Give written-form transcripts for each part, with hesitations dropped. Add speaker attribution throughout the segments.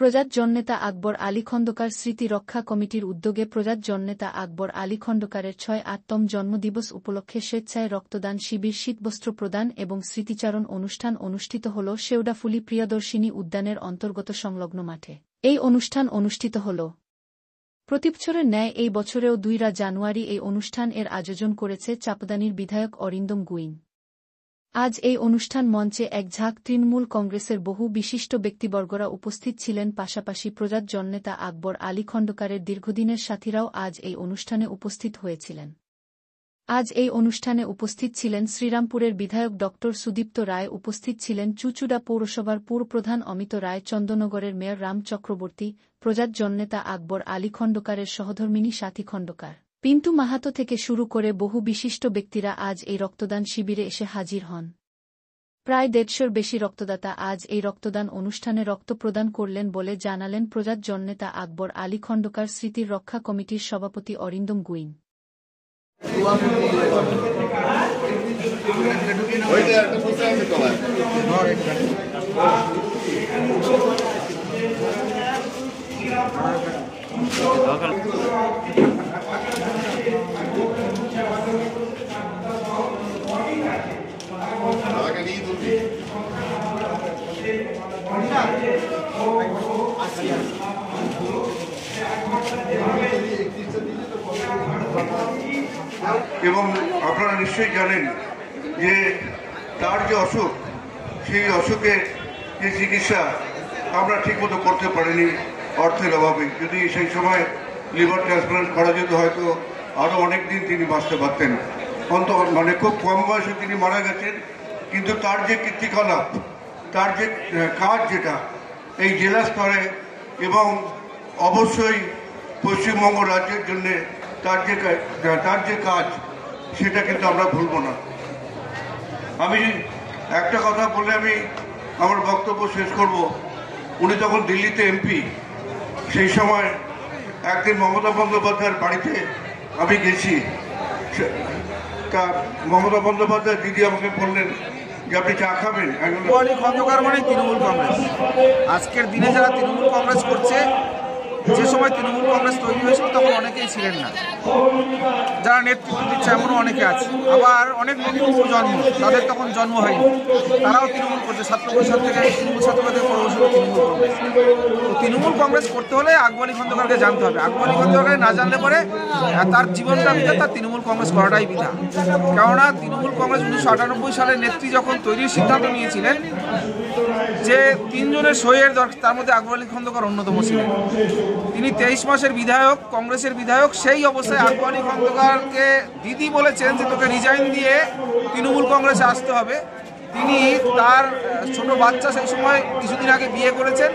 Speaker 1: প্রজাত জননেতা আকবর আলী খন্দকার স্মৃতি রক্ষা কমিটির উদ্যোগে প্রজাত জননেতা আকবর আলী খন্দকারের ৬৮তম জন্মদিবস উপলক্ষে স্বেচ্ছায় রক্তদান শিবির, শীতবস্ত্র প্রদান এবং স্মৃতিচারণ অনুষ্ঠান অনুষ্ঠিত হল শেওড়াফুলি প্রিয়দর্শিনী উদ্যানের অন্তর্গত সংলগ্ন মাঠে। এই অনুষ্ঠান অনুষ্ঠিত হল প্রতিবছরের ন্যায় এই বছরেও ২ জানুয়ারি। এই অনুষ্ঠান এর আয়োজন করেছে চাপদানির বিধায়ক অরিন্দম গুইন। আজ এই অনুষ্ঠান মঞ্চে এক ঝাঁক তৃণমূল কংগ্রেসের বহু বিশিষ্ট ব্যক্তিবর্গরা উপস্থিত ছিলেন। পাশাপাশি প্রজাত জননেতা আকবর আলী খন্দকারের দীর্ঘদিনের সাথীরাও আজ এই অনুষ্ঠানে উপস্থিত হয়েছিলেন। আজ এই অনুষ্ঠানে উপস্থিত ছিলেন শ্রীরামপুরের বিধায়ক ড সুদীপ্ত রায়, উপস্থিত ছিলেন চুঁচুড়া পৌরসভার পুরপ্রধান অমিত রায়, চন্দননগরের মেয়র রাম চক্রবর্তী, প্রজাত জননেতা আকবর আলী খন্দকারের সহধর্মিণী সাথী খন্দকার, পিন্টু মাহাতো থেকে শুরু করে বহু বিশিষ্ট ব্যক্তিরা আজ এই রক্তদান শিবিরে এসে হাজির হন। প্রায় ১৫০-র বেশি রক্তদাতা আজ এই রক্তদান অনুষ্ঠানে রক্ত প্রদান করলেন বলে জানালেন প্রজাত জননেতা আকবর আলী খন্দকার স্মৃতির রক্ষা কমিটির সভাপতি অরিন্দম গুইন।
Speaker 2: এবং আপনারা নিশ্চয়ই জানেন যে তার যে অসুখ, সেই অসুখের যে চিকিৎসা আমরা ঠিকমতো করতে পারিনি অর্থের অভাবে। যদি সেই সময় লিভার ট্রান্সপ্লান্ট করা যেত হয়তো আরও অনেক দিন তিনি বাঁচতে পারতেন। মানে খুব কম বয়সে তিনি মারা গেছেন, কিন্তু তার যে কীর্তিকলাপ, তার যে কাজ, যেটা এই জেলা স্তরে এবং অবশ্যই পশ্চিমবঙ্গ রাজ্যের জন্যে তার যে কাজ, সেটা কিন্তু আমরা ভুলব না। আমি একটা কথা বলে আমি আমার বক্তব্য শেষ করব। উনি তখন দিল্লিতে এমপি, সেই সময় একদিন মমতা বন্দ্যোপাধ্যায়ের বাড়িতে আমি গেছি। তা মমতা বন্দ্যোপাধ্যায় দিদি আমাকে বললেন যে আপনি চা খাবেন।
Speaker 3: আলী খন্দকার মানে তৃণমূল কংগ্রেস। আজকের দিনে যারা তৃণমূল কংগ্রেস করছে, যে সময় তৃণমূল কংগ্রেস তৈরি হয়েছিল তখন অনেকেই ছিলেন না, যারা নেতৃত্ব দিচ্ছে এমনও অনেকে আছে। আবার অনেক নতুন প্রজন্ম, তাদের তখন জন্ম হয়নি, তারাও তৃণমূল করছে। ছাত্র পরিষদ থেকে তৃণমূল ছাত্র থেকে পৌরসভা তৃণমূল কংগ্রেস। তো তৃণমূল কংগ্রেস করতে হলে আকবর আলী খন্দকারকে জানতে হবে। আকবর আলী খন্দকারকে না জানলে পরে তার জীবনটা বিধা, তার তৃণমূল কংগ্রেস করাটাই বিধা। কেননা তৃণমূল কংগ্রেস 1998 সালে নেত্রী যখন তৈরির সিদ্ধান্ত নিয়েছিলেন যে 3 জনের সইয়ের দরকার, তার মধ্যে আকবর আলী খন্দকার অন্যতম ছিলেন। তিনি 23 মাসের বিধায়ক, কংগ্রেসের বিধায়ক। সেই অবস্থায় আকবর আলী খন্দকারকে দিদি বলেছেন যে তোকে রিজাইন দিয়ে তৃণমূল কংগ্রেসে আসতে হবে। তিনি তার ছোট বাচ্চা সেই সময় কিছুদিন আগে বিয়ে করেছেন,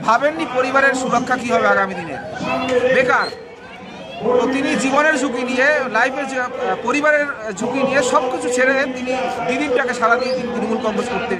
Speaker 3: ভাবেননি পরিবারের সুরক্ষা কী হবে আগামী দিনে, বেকার। তো তিনি জীবনের ঝুঁকি নিয়ে, লাইফের পরিবারের ঝুঁকি নিয়ে সব কিছু ছেড়ে তিনি দিদিরটাকে সারা দিয়ে তৃণমূল কংগ্রেস করতে